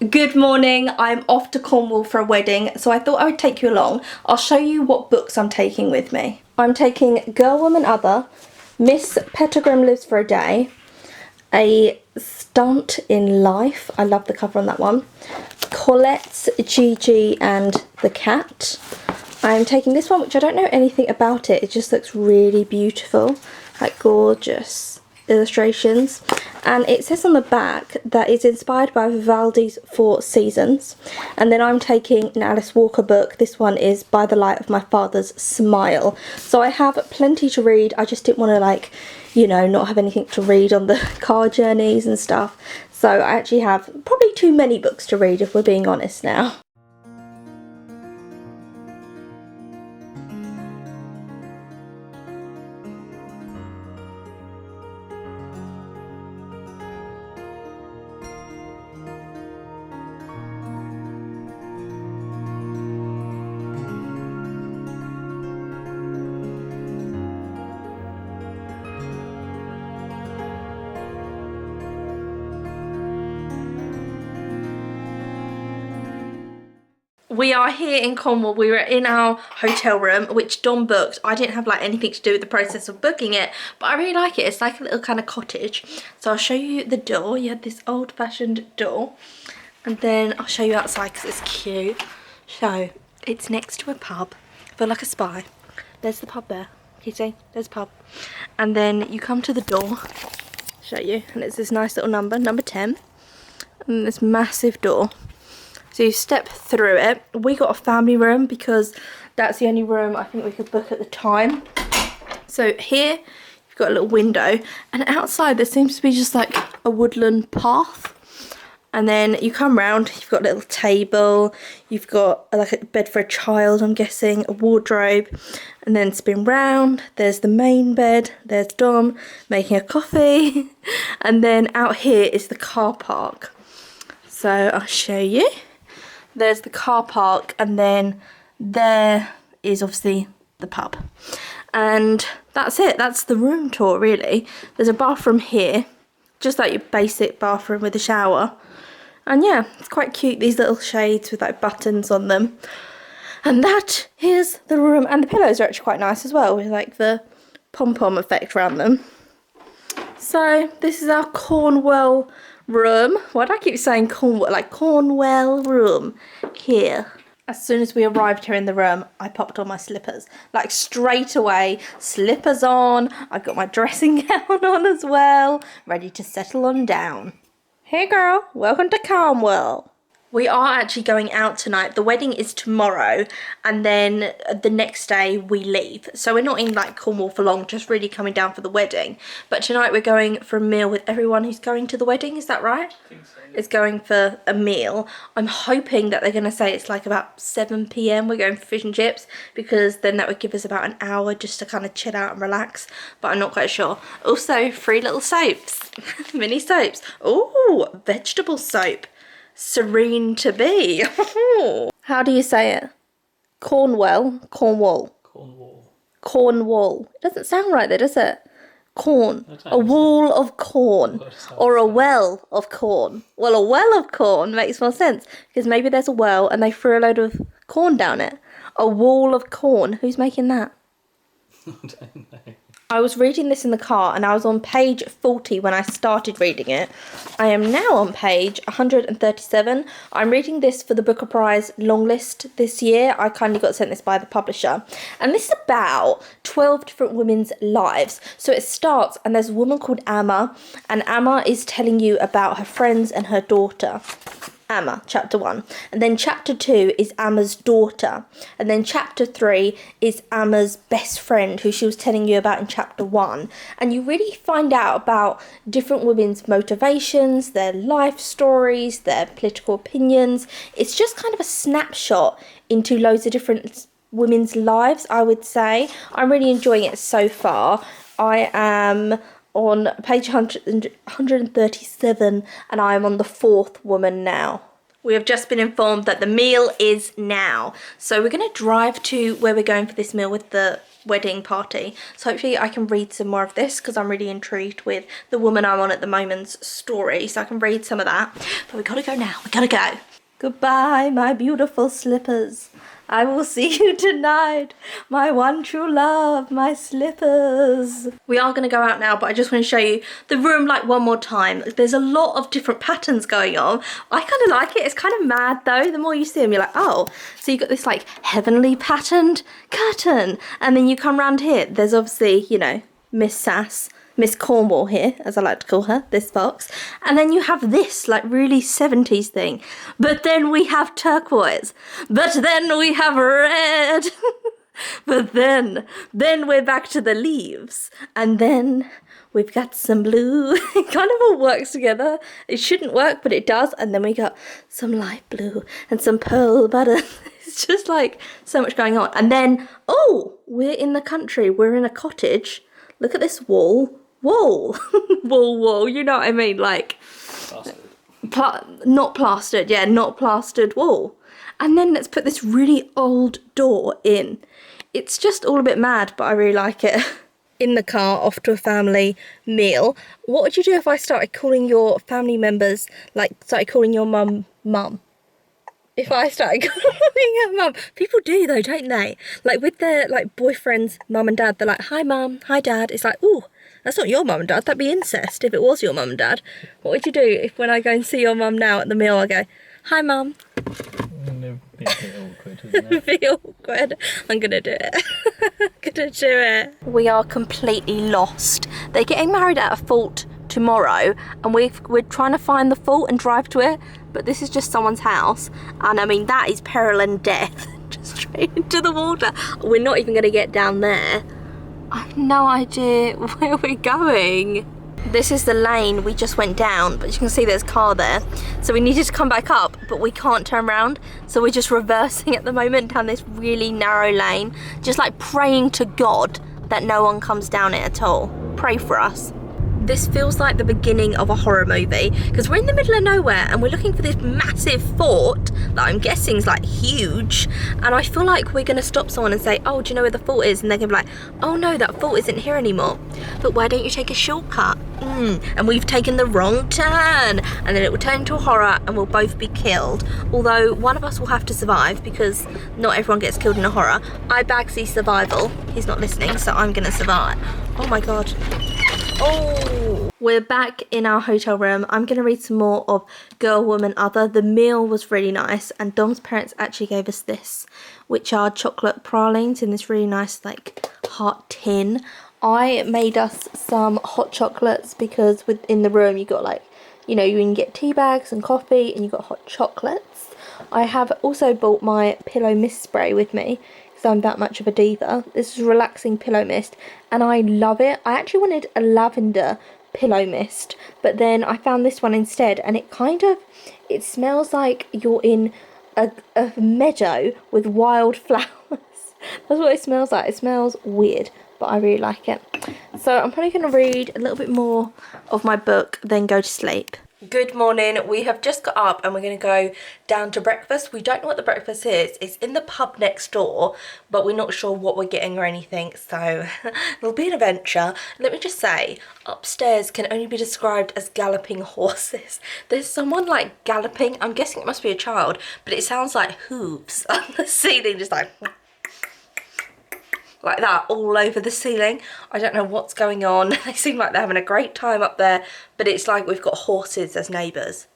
Good morning, I'm off to Cornwall for a wedding, so I thought I would take you along. I'll show you what books I'm taking with me. I'm taking Girl, Woman, Other, Miss Peregrine Lives for a Day, A Stunt in Life, I love the cover on that one, Colette's Gigi and the Cat. I'm taking this one, which I don't know anything about it, it just looks really beautiful, like gorgeous illustrations, and it says on the back that it's inspired by Vivaldi's Four Seasons. And then I'm taking an Alice Walker book. This one is By the Light of My Father's Smile. So I have plenty to read. I just didn't want to not have anything to read on the car journeys and stuff. So I actually have probably too many books to read, if we're being honest now. We are here in Cornwall. We were in our hotel room, which Dom booked. I didn't have anything to do with the process of booking it, but I really like it. It's like a little kind of cottage. So I'll show you the door. You have this old-fashioned door, and then I'll show you outside because it's cute. So it's next to a pub. I feel like a spy. There's the pub there. Can you see? There's a pub. And then you come to the door. Show you, and it's this nice little number 10, and this massive door. So you step through it. We got a family room because that's the only room I think we could book at the time. So here you've got a little window, and outside there seems to be just like a woodland path. And then you come round, you've got a little table, you've got like a bed for a child, I'm guessing, a wardrobe, and then spin round, there's the main bed, there's Dom making a coffee, and then out here is the car park. So I'll show you. There's the car park, and then there is obviously the pub. And that's it. That's the room tour, really. There's a bathroom here, just like your basic bathroom with a shower. And yeah, it's quite cute, these little shades with like buttons on them. And that is the room. And the pillows are actually quite nice as well, with like the pom-pom effect around them. So this is our Cornwall room. Why do I keep saying Cornwall? Like Cornwall room here. As soon as we arrived here in the room, I popped on my slippers. Like straight away, slippers on. I got my dressing gown on as well, ready to settle on down. Hey girl, welcome to Cornwall. We are actually going out tonight. The wedding is tomorrow, and then the next day we leave. So we're not in like Cornwall for long, just really coming down for the wedding. But tonight we're going for a meal with everyone who's going to the wedding, is that right? I think so. It's going for a meal. I'm hoping that they're going to say it's like about 7 p.m. We're going for fish and chips, because then that would give us about an hour just to kind of chill out and relax. But I'm not quite sure. Also, 3 little soaps, mini soaps. Ooh, vegetable soap. Serene to be. How do you say it? Cornwall? Cornwall. Cornwall. Cornwall. It doesn't sound right there, does it? Corn. A wall of corn. Or a well of corn. Well, a well of corn makes more sense, because maybe there's a well and they threw a load of corn down it. A wall of corn. Who's making that? I don't know. I was reading this in the car, and I was on page 40 when I started reading it. I am now on page 137. I'm reading this for the Booker Prize long list this year. I kindly got sent this by the publisher. And this is about 12 different women's lives. So it starts, and there's a woman called Amma, and Amma is telling you about her friends and her daughter. Amma, chapter 1. And then chapter 2 is Amma's daughter. And then chapter 3 is Amma's best friend, who she was telling you about in chapter 1. And you really find out about different women's motivations, their life stories, their political opinions. It's just kind of a snapshot into loads of different women's lives, I would say. I'm really enjoying it so far. I am on page 137, and I am on the 4th woman now. We have just been informed that the meal is now. So we're going to drive to where we're going for this meal with the wedding party. So hopefully I can read some more of this because I'm really intrigued with the woman I'm on at the moment's story. So I can read some of that. But we gotta go now. We gotta go. Goodbye, my beautiful slippers. I will see you tonight, my one true love, my slippers. We are going to go out now, but I just want to show you the room like one more time. There's a lot of different patterns going on. I kind of like it. It's kind of mad though. The more you see them, you're like, oh, so you got this like heavenly patterned curtain. And then you come round here. There's obviously, you know, Miss Sass. Miss Cornwall here, as I like to call her, this box. And then you have this, like, really 70s thing. But then we have turquoise. But then we have red. But then we're back to the leaves. And then we've got some blue. It kind of all works together. It shouldn't work, but it does. And then we got some light blue and some pearl butter. It's just, like, so much going on. And then, oh, we're in the country. We're in a cottage. Look at this wall. Wall, wall, you know what I mean, like, not plastered, yeah, not plastered wall. And then let's put this really old door in. It's just all a bit mad, but I really like it. In the car, off to a family meal. What would you do if I started calling your family members, like, started calling your mum, mum? If I started calling her mum. People do though, don't they? Like, with their, like, boyfriends, mum and dad, they're like, hi mum, hi dad. It's like, ooh. That's not your mum and dad, that'd be incest if it was your mum and dad. What would you do if when I go and see your mum now at the meal, I go, hi mum? It'd be a bit awkward, wouldn't it? It'd be awkward. I'm gonna do it. Gonna do it. We are completely lost. They're getting married at a fort tomorrow and we're trying to find the fort and drive to it, but this is just someone's house. And I mean, that is peril and death. Just straight into the water. We're not even gonna get down there. I have no idea where we're going. This is the lane we just went down, but you can see there's a car there. So we needed to come back up, but we can't turn around. So we're just reversing at the moment down this really narrow lane, just like praying to God that no one comes down it at all. Pray for us. This feels like the beginning of a horror movie because we're in the middle of nowhere and we're looking for this massive fort that I'm guessing is like huge, and I feel like we're going to stop someone and say, oh, do you know where the fort is? And they're going to be like, oh no, that fort isn't here anymore. But why don't you take a shortcut? And we've taken the wrong turn, and then it will turn into a horror and we'll both be killed. Although one of us will have to survive because not everyone gets killed in a horror. I Bagsy survival. He's not listening, so I'm going to survive. Oh my god. Oh, we're back in our hotel room. I'm going to read some more of Girl, Woman, Other. The meal was really nice, and Dom's parents actually gave us this, which are chocolate pralines in this really nice like heart tin. I made us some hot chocolates because within the room you got like, you know, you can get tea bags and coffee and you got hot chocolates. I have also bought my pillow mist spray with me. I'm that much of a diva. This is relaxing pillow mist and I love it. I actually wanted a lavender pillow mist, but then I found this one instead, and it smells like you're in a meadow with wild flowers. That's what it smells like. It smells weird, but I really like it. So I'm probably going to read a little bit more of my book, then go to sleep. Good morning. We have just got up and we're going to go down to breakfast. We don't know what the breakfast is. It's in the pub next door, but we're not sure what we're getting or anything, so it'll be an adventure. Let me just say, upstairs can only be described as galloping horses. There's someone like galloping. I'm guessing it must be a child, but it sounds like hooves on the ceiling, just like that all over the ceiling. I don't know what's going on. They seem like they're having a great time up there, but it's like we've got horses as neighbours.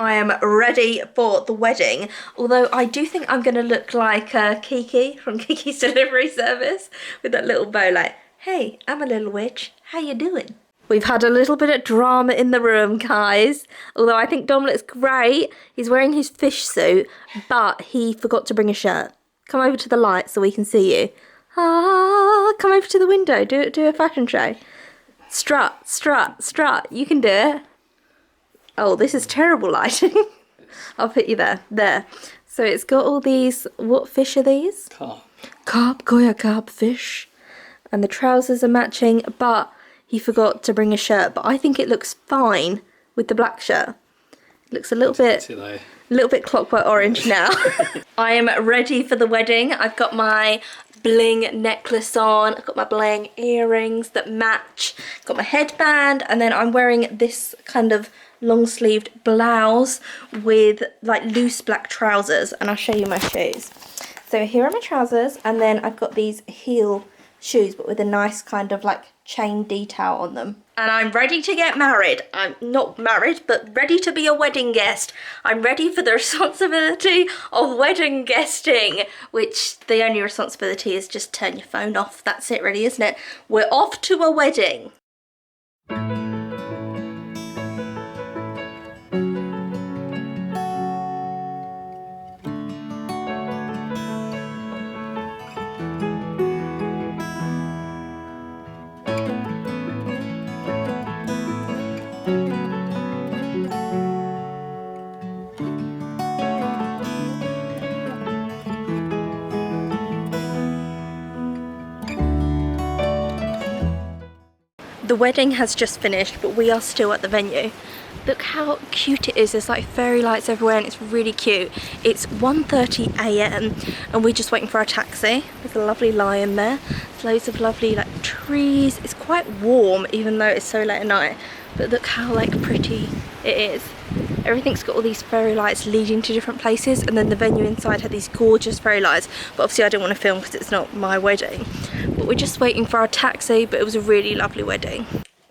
I am ready for the wedding, although I do think I'm going to look like Kiki from Kiki's Delivery Service with that little bow like, hey, I'm a little witch, how you doing? We've had a little bit of drama in the room, guys. Although I think Dom looks great. He's wearing his fish suit, but he forgot to bring a shirt. Come over to the light so we can see you. Ah, come over to the window. Do a fashion show. Strut, strut, strut. You can do it. Oh, this is terrible lighting. I'll put you there. There. So it's got all these, what fish are these? Carp. Carp, Goya carp fish. And the trousers are matching, but he forgot to bring a shirt. But I think it looks fine with the black shirt. It looks a little bit Clockwork Orange now. I am ready for the wedding. I've got my bling necklace on. I've got my bling earrings that match. Got my headband, and then I'm wearing this kind of long-sleeved blouse with like loose black trousers, and I'll show you my shoes. So here are my trousers, and then I've got these heel shoes, but with a nice kind of like chain detail on them. And I'm ready to get married. I'm not married, but ready to be a wedding guest. I'm ready for the responsibility of wedding guesting, which the only responsibility is just turn your phone off. That's it really, isn't it? We're off to a wedding. The wedding has just finished, but we are still at the venue. Look how cute it is. There's like fairy lights everywhere and it's really cute. It's 1:30 a.m. and we're just waiting for our taxi. There's a lovely lion there. There's loads of lovely like trees. It's quite warm even though it's so late at night. But look how like pretty it is. Everything's got all these fairy lights leading to different places, and then the venue inside had these gorgeous fairy lights. But obviously I don't want to film because it's not my wedding. But we're just waiting for our taxi, but it was a really lovely wedding.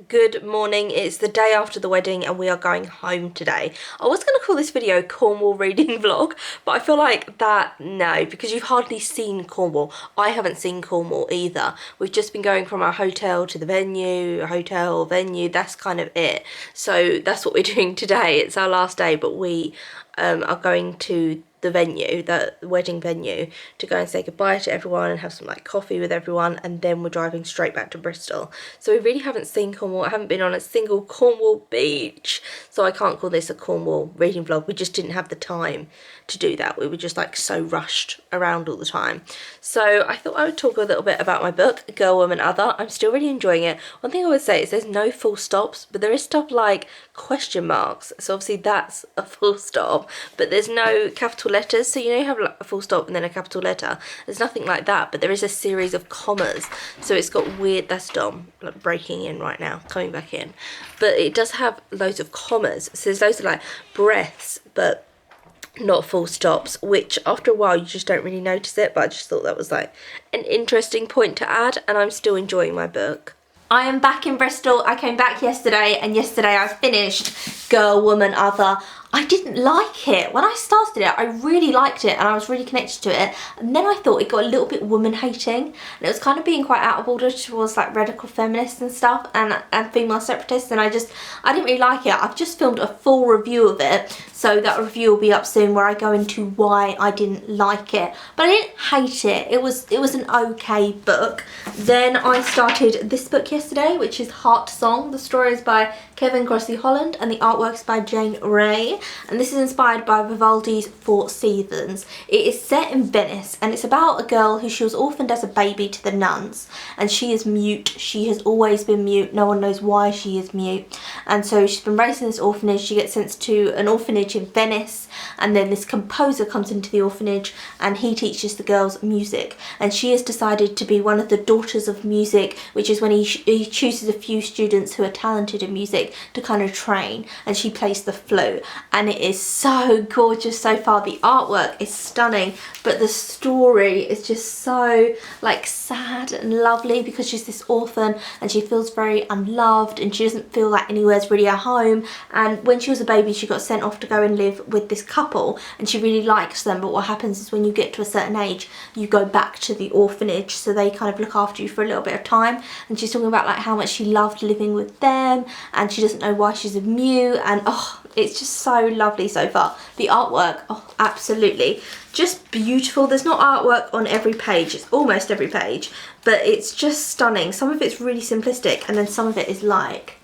Good morning, it's the day after the wedding and we are going home today. I was going to call this video Cornwall reading vlog, but I feel like that, no, because you've hardly seen Cornwall. I haven't seen Cornwall either. We've just been going from our hotel to the venue, hotel, venue, that's kind of it. So that's what we're doing today. It's our last day, but we are going to the venue, the wedding venue, to go and say goodbye to everyone and have some like coffee with everyone, and then we're driving straight back to Bristol. So we really haven't seen Cornwall. I haven't been on a single Cornwall beach, so I can't call this a Cornwall reading vlog. We just didn't have the time to do that. We were just like so rushed around all the time. So I thought I would talk a little bit about my book, Girl, Woman, Other. I'm still really enjoying it. One thing I would say is there's no full stops, but there is stuff like question marks. So obviously that's a full stop, but there's no capital letters. So you know you have like a full stop and then a capital letter. There's nothing like that, but there is a series of commas. So it's got weird, that's Dom like breaking in right now, coming back in. But it does have loads of commas. So there's loads of like breaths, but not full stops, which after a while you just don't really notice it, but I just thought that was like an interesting point to add, and I'm still enjoying my book. I am back in Bristol. I came back yesterday, and yesterday I finished Girl, Woman, Other. I didn't like it. When I started it, I really liked it and I was really connected to it. And then I thought it got a little bit woman-hating. And it was kind of being quite out of order towards like radical feminists and stuff and female separatists. And I didn't really like it. I've just filmed a full review of it. So that review will be up soon where I go into why I didn't like it. But I didn't hate it. It was an okay book. Then I started this book yesterday, which is Heart Song. The story is by Kevin Crossley Holland and the artwork's by Jane Ray. And this is inspired by Vivaldi's Four Seasons. It is set in Venice and it's about a girl who she was orphaned as a baby to the nuns, and she is mute. She has always been mute. No one knows why she is mute. And so she's been raised in this orphanage. She gets sent to an orphanage in Venice, and then this composer comes into the orphanage and he teaches the girls music, and she has decided to be one of the Daughters of Music, which is when he chooses a few students who are talented in music to kind of train, and she plays the flute. And it is so gorgeous so far. The artwork is stunning, but the story is just so like sad and lovely because she's this orphan and she feels very unloved and she doesn't feel like anywhere Laura's really her home, and when she was a baby she got sent off to go and live with this couple, and she really likes them, but what happens is when you get to a certain age you go back to the orphanage, so they kind of look after you for a little bit of time. And she's talking about like how much she loved living with them, and she doesn't know why she's a mute, and oh, it's just so lovely so far. The artwork, oh, absolutely just beautiful. There's not artwork on every page, it's almost every page, but it's just stunning. Some of it's really simplistic, and then some of it is like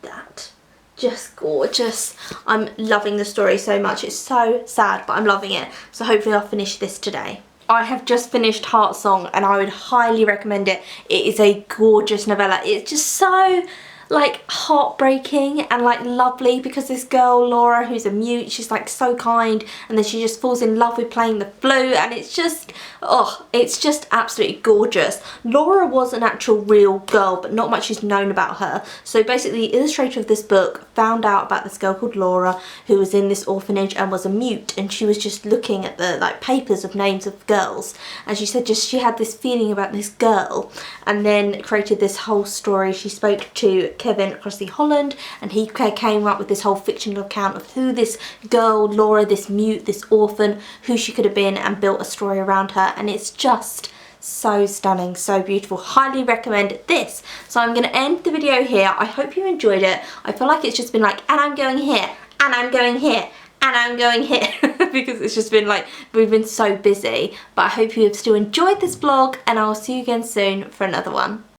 that. Just gorgeous. I'm loving the story so much. It's so sad, but I'm loving it. So hopefully I'll finish this today. I have just finished Heart Song, and I would highly recommend it. It is a gorgeous novella. It's just so like heartbreaking and like lovely, because this girl Laura, who's a mute, she's like so kind, and then she just falls in love with playing the flute, and it's just, oh, it's just absolutely gorgeous. Laura was an actual real girl, but not much is known about her. So basically the illustrator of this book found out about this girl called Laura who was in this orphanage and was a mute, and she was just looking at the like papers of names of girls, and she said just she had this feeling about this girl, and then created this whole story. She spoke to Kevin Crossley Holland, and he came up with this whole fictional account of who this girl Laura, this mute, this orphan, who she could have been, and built a story around her, and it's just so stunning, so beautiful. Highly recommend this. So I'm going to end the video here. I hope you enjoyed it. I feel like it's just been like, and I'm going here, and I'm going here, and I'm going here because it's just been like, we've been so busy. But I hope you have still enjoyed this vlog, and I'll see you again soon for another one.